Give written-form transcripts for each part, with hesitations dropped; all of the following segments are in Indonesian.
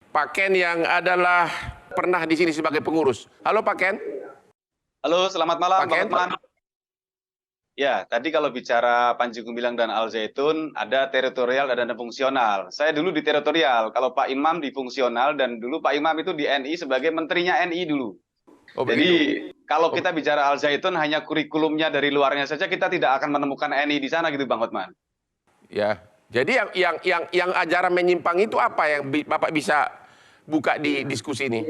Pak Ken yang adalah pernah di sini sebagai pengurus. Halo Pak Ken. Halo, selamat malam, Pak Ken. Bang Hotman. Ya, tadi kalau bicara Panji Gumilang dan Al Zaitun, ada teritorial dan ada fungsional. Saya dulu di teritorial, kalau Pak Imam di fungsional, dan dulu Pak Imam itu di NI sebagai menterinya NI dulu. Oh, Jadi begitu. kalau kita bicara Al Zaitun hanya kurikulumnya dari luarnya saja, kita tidak akan menemukan NI di sana gitu, Bang Hotman. Ya. Jadi yang ajaran menyimpang itu apa yang Bapak bisa buka di diskusi ini?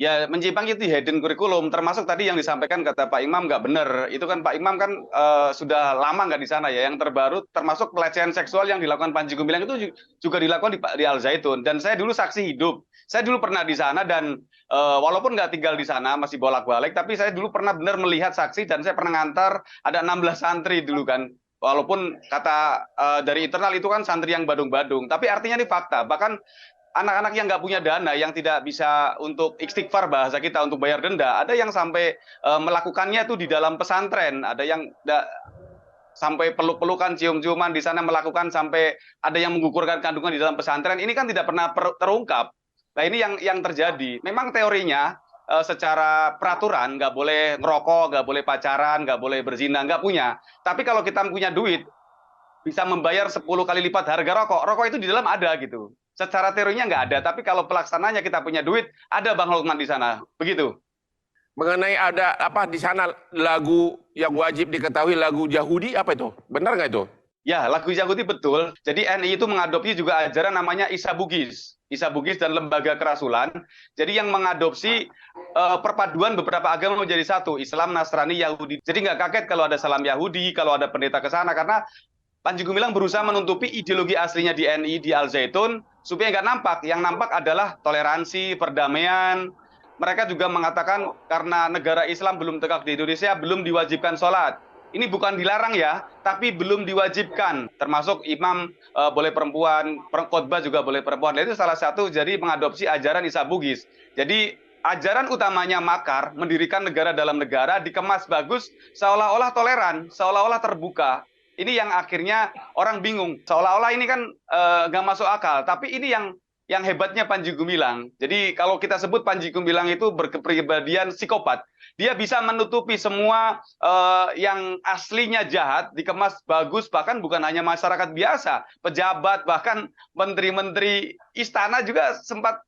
Ya, menyimpang itu hidden kurikulum, termasuk tadi yang disampaikan kata Pak Imam nggak benar. Itu kan Pak Imam kan sudah lama nggak di sana ya. Yang terbaru termasuk pelecehan seksual yang dilakukan Panji Gumilang itu juga dilakukan di Al Zaitun. Dan saya dulu saksi hidup. Saya dulu pernah di sana dan walaupun nggak tinggal di sana, masih bolak-balik, tapi saya dulu pernah benar melihat saksi dan saya pernah ngantar ada 16 santri dulu kan. Walaupun kata dari internal itu kan santri yang badung-badung, tapi artinya ini fakta. Bahkan anak-anak yang nggak punya dana, yang tidak bisa untuk istighfar bahasa kita, untuk bayar denda, ada yang sampai melakukannya itu di dalam pesantren, ada yang sampai peluk-pelukan, cium-ciuman di sana, melakukan sampai ada yang menggugurkan kandungan di dalam pesantren. Ini kan tidak pernah terungkap. Nah ini yang terjadi. Memang teorinya secara peraturan nggak boleh ngerokok, nggak boleh pacaran, nggak boleh berzina, nggak punya. Tapi kalau kita punya duit, bisa membayar 10 kali lipat harga rokok. Rokok itu di dalam ada gitu. Secara teorinya nggak ada, tapi kalau pelaksananya kita punya duit, ada Bang Hotman di sana. Begitu. Mengenai ada apa di sana lagu yang wajib diketahui, lagu Yahudi apa itu? Benar nggak itu? Ya, lagu Yahudi betul. Jadi NI itu mengadopsi juga ajaran namanya Isa Bugis. Isa Bugis dan Lembaga Kerasulan. Jadi yang mengadopsi perpaduan beberapa agama menjadi satu, Islam, Nasrani, Yahudi. Jadi nggak kaget kalau ada salam Yahudi, kalau ada pendeta ke sana, karena Panji Gumilang berusaha menutupi ideologi aslinya di NI, di Al Zaitun, supaya nggak nampak. Yang nampak adalah toleransi, perdamaian. Mereka juga mengatakan karena negara Islam belum tegak di Indonesia, belum diwajibkan sholat. Ini bukan dilarang ya, tapi belum diwajibkan. Termasuk imam boleh perempuan, khotbah juga boleh perempuan. Itu salah satu jadi mengadopsi ajaran Isa Bugis. Jadi ajaran utamanya makar, mendirikan negara dalam negara, dikemas bagus, seolah-olah toleran, seolah-olah terbuka. Ini yang akhirnya orang bingung. Seolah-olah ini kan nggak masuk akal. Tapi ini yang hebatnya Panji Gumilang. Jadi kalau kita sebut Panji Gumilang itu berkepribadian psikopat. Dia bisa menutupi semua yang aslinya jahat, dikemas bagus, bahkan bukan hanya masyarakat biasa, pejabat, bahkan menteri-menteri istana juga sempat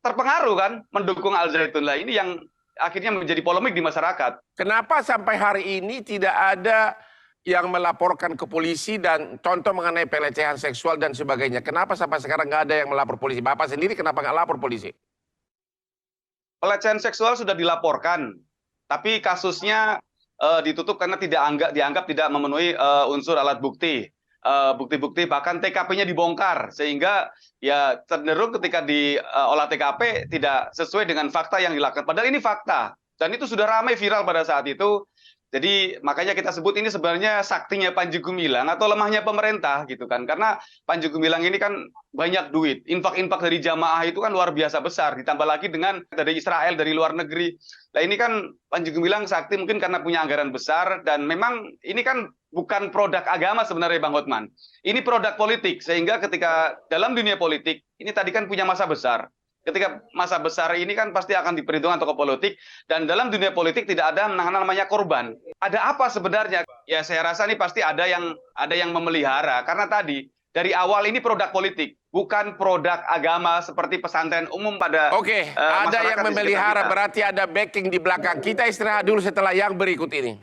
terpengaruh kan, mendukung Al Zaitun. Lah ini yang akhirnya menjadi polemik di masyarakat. Kenapa sampai hari ini tidak ada yang melaporkan ke polisi dan contoh mengenai pelecehan seksual dan sebagainya? Kenapa sampai sekarang nggak ada yang melapor polisi? Bapak sendiri kenapa nggak lapor polisi? Pelecehan seksual sudah dilaporkan, tapi kasusnya ditutup karena dianggap tidak memenuhi unsur alat bukti. Bukti-bukti bahkan TKP-nya dibongkar, sehingga ya cenderung ketika diolah TKP tidak sesuai dengan fakta yang dilakukan. Padahal ini fakta, dan itu sudah ramai viral pada saat itu. Jadi makanya kita sebut ini sebenarnya saktinya Panji Gumilang atau lemahnya pemerintah gitu kan. Karena Panji Gumilang ini kan banyak duit. Infak-infak dari jamaah itu kan luar biasa besar. Ditambah lagi dengan dari Israel, dari luar negeri. Nah ini kan Panji Gumilang sakti mungkin karena punya anggaran besar. Dan memang ini kan bukan produk agama sebenarnya Bang Hotman. Ini produk politik. Sehingga ketika dalam dunia politik, ini tadi kan punya masa besar. Ketika masa besar ini kan pasti akan diperhitungkan tokoh politik, dan dalam dunia politik tidak ada namanya korban. Ada apa sebenarnya? Ya saya rasa ini pasti ada yang memelihara, karena tadi dari awal ini produk politik, bukan produk agama seperti pesantren umum pada Oke, ada yang memelihara, berarti ada backing di belakang. Kita istirahat dulu setelah yang berikut ini.